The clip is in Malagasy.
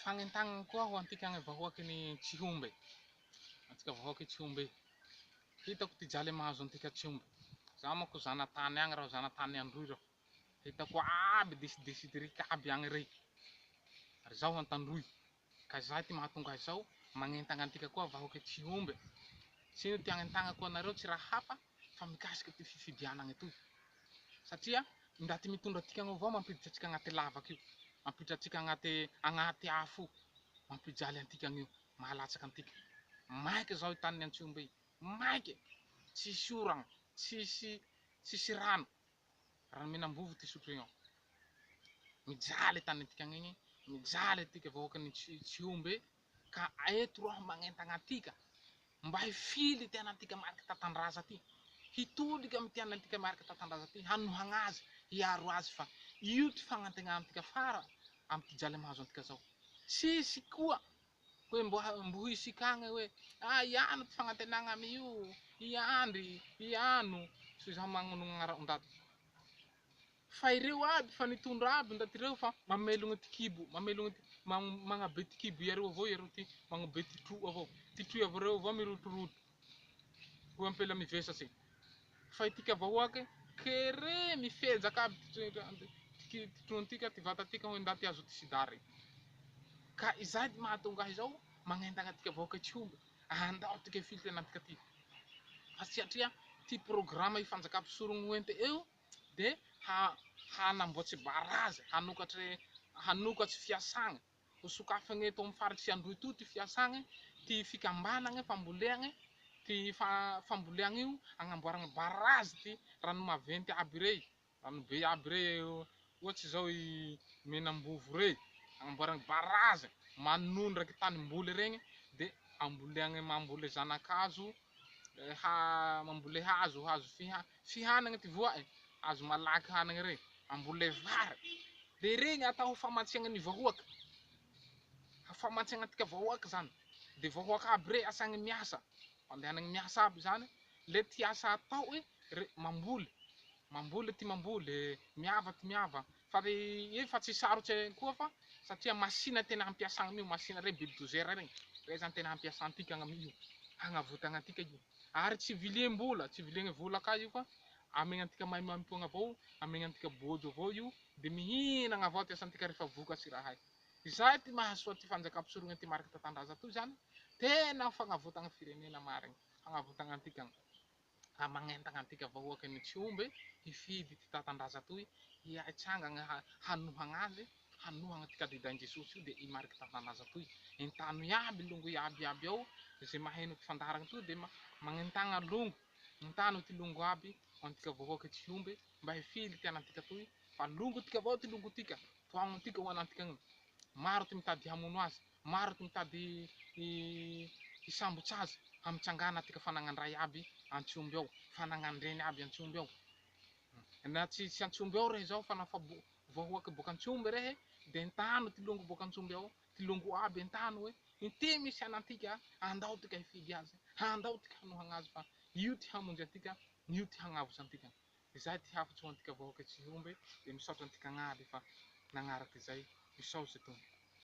fagnentagna koa ho antika agny vahoaky ny Tsihomby. Antsika vahoaky Tsihomby. Hitako ty jaly mahazo antika Tsihomby. Zaho manko zanatany agny raho, zanatany Androy raho. Hitako aby desidesidy rika aby agny rey. Ary zaho Antandroy. Ka zay ty mahatonga izao magnentagna antika koa vahoaky Tsihomby. Sino ty agnentagna koa anareo tsy raha hafa fa mikasiky ty fifidianagna etoy. Satria ndaty mitondra atika agny avao mampiditra atsika agnaty lavaky io. Mampiditra atsika agnaty afo io. Mampijaly antika agn'io. Mahalatsaky antika. Maiky zao tany Antsihomby. Maiky. Tsisy oragna. Tsisy rano. Ranomenambovo ty sotroigny ao. Mijaly tany atika agny. Mijaly atika vahoaky ny Tsihomby. Ka eto roaho magnentagna atika. Mba hifily ty anatika mariky tatandraza aty. Hitolika amy ty anatika mariky tatandraza aty. Hanohagna azy. Hiaro azy fa io ty fagnantegnana antika fara amy ty jaly mahazo antika zao. Tsisy koa hoe mbo hisika agny hoe iano ty fagnantenagna amio, iandry, iano. Tsy zaho magnano agnarahondady. Fa ireo aby fa nitondra aby ndaty reo fa mamelogno ty kibo, mamelogno magnabe ty kibo iareo avao iareo ty magnabe ty tro avao. Ty tro avareo avao mirotoroto. Ho ampela mivesatsy. Fa itika vahoaky kere mifejaky aby ty tro antika, ty vata atika hoe ndaty azo ty sidary. Ka izay ty mahatonga izao magnentagna atika vahoaky Tsihomby. Andao tika hifily ty anatika aty. Fa satria ty programa ifanjakam-pisorogno ente eo de hanamboatsy barazy, hanokatsy fiasagna. Ho sokafagny eto amy faritsy Androy toy ty fiasagna, ty fikambanagna, famboleagna, ty famboleagna io agnamboaragna barazy ty rano maventy aby rey. Ranobe aby rey, ohatsy zao i Menambovo rey. Agnamboaragna barazy manondraky tanimboly regny de amboleagna mamboly zanakazo, mamboly hazo fihanagna ty voae, hazo malaky hanagna regny, ambole vary. De regny atao famatsiagna ny vahoaky. Famatsiagna atika vahoaky zany. De vahoaky aby rey asagny miasa. Andehanagny miasa aby zany. Le ty asa atao mamboly. Mamboly ty mamboly, miava ty miava. Fa tsy sarotsy koa fa satria masina tena ampiasagna amio, masina rey bulldozer regny. Rey zany tena ampiasantika amio. Hagnavotagna atika io. Ary tsy viliam-bola, tsy viliagna vola ka io fa amegna antika mahay maimpoagna avao, amegna antika bôdy avao io, de mihinagna avao ty asantika rehefa vokatsy rahay. Izay ty mahasoa ty fanjakam-pisorogna ty mariky tatandraza toy zany. Tena fagnavotagna firenena marigny. Fagnavotagna antika. Ka magnentagna antika vahoaky ny Tsihomby hifidy ty tatandraza toy, hiatsangagna hanohagna azy, hanohagna ty kadidan Jesosy io de i mariky tatandraza toy. Entano iaby longo iaby ao, ze maheno ty fandaharagna toy de magnentagna longo. Entano ty longo aby ho antika vahoaky Tsihomby mba hifily ty anatika toy. Fa longo tika avao ty longo tika. Toagno tika ho anatika agny. Maro ty mitady hamono azy, maro ty mitady hisambotsy azy, hamitsangana atika fanagnandray aby Antsihomby ao, fanagnandreny aby Antsihomby ao. Na tsy Antsihomby ao rehe zao fa nafa vahoaky boka Antsihomby rehe, de entano ty longo boka Antsihomby ao, ty longo aby entano hoe ity misy anatika, andao tika hifidy azy, andao tika hanohagna azy fa io ty hamonjy atika, io ty hagnavotsy antika. Izay ty hafatsy ho antika vahoaky Tsihomby, de misaotra antika agnaby fa nagnaraky izay, misaotsy tompoko.